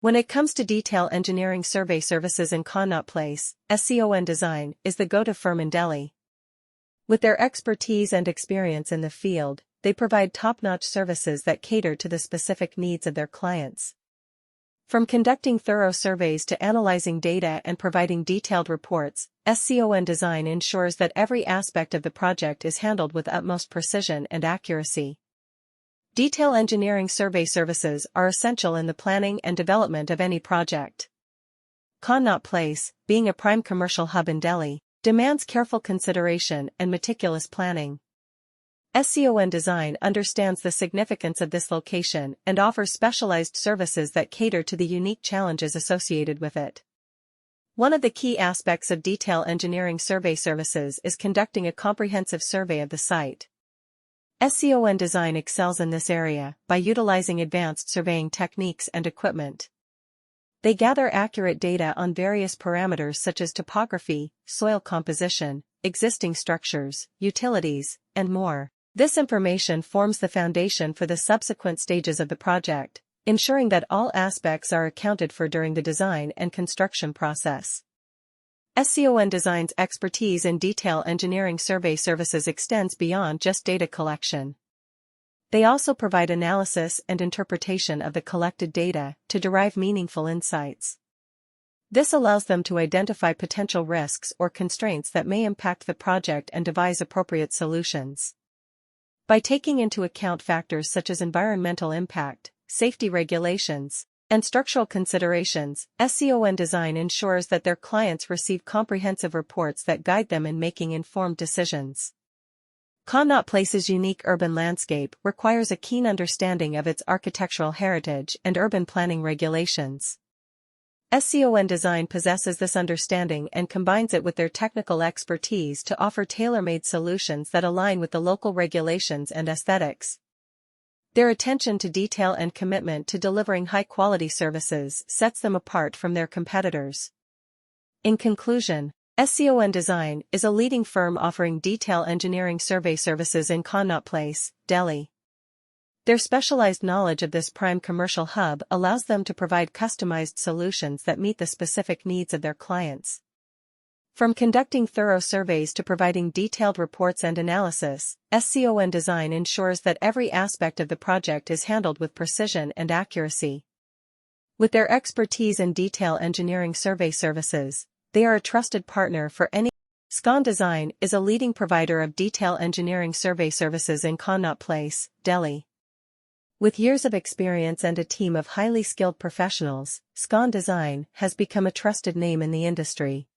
When it comes to detail engineering survey services in Connaught Place, SCON Design is the go-to firm in Delhi. With their expertise and experience in the field, they provide top-notch services that cater to the specific needs of their clients. From conducting thorough surveys to analyzing data and providing detailed reports, SCON Design ensures that every aspect of the project is handled with utmost precision and accuracy. Detail engineering survey services are essential in the planning and development of any project. Connaught Place, being a prime commercial hub in Delhi, demands careful consideration and meticulous planning. SCON Design understands the significance of this location and offers specialized services that cater to the unique challenges associated with it. One of the key aspects of detail engineering survey services is conducting a comprehensive survey of the site. SCON Design excels in this area by utilizing advanced surveying techniques and equipment. They gather accurate data on various parameters such as topography, soil composition, existing structures, utilities, and more. This information forms the foundation for the subsequent stages of the project, ensuring that all aspects are accounted for during the design and construction process. SCON Design's expertise in detail engineering survey services extends beyond just data collection. They also provide analysis and interpretation of the collected data to derive meaningful insights. This allows them to identify potential risks or constraints that may impact the project and devise appropriate solutions. By taking into account factors such as environmental impact, safety regulations, and structural considerations, SCON Design ensures that their clients receive comprehensive reports that guide them in making informed decisions. Connaught Place's unique urban landscape requires a keen understanding of its architectural heritage and urban planning regulations. SCON Design possesses this understanding and combines it with their technical expertise to offer tailor-made solutions that align with the local regulations and aesthetics. Their attention to detail and commitment to delivering high-quality services sets them apart from their competitors. In conclusion, SCON Design is a leading firm offering detail engineering survey services in Connaught Place, Delhi. Their specialized knowledge of this prime commercial hub allows them to provide customized solutions that meet the specific needs of their clients. From conducting thorough surveys to providing detailed reports and analysis, SCON Design ensures that every aspect of the project is handled with precision and accuracy. With their expertise in detail engineering survey services, they are a trusted partner for any. SCON Design is a leading provider of detail engineering survey services in Connaught Place, Delhi. With years of experience and a team of highly skilled professionals, SCON Design has become a trusted name in the industry.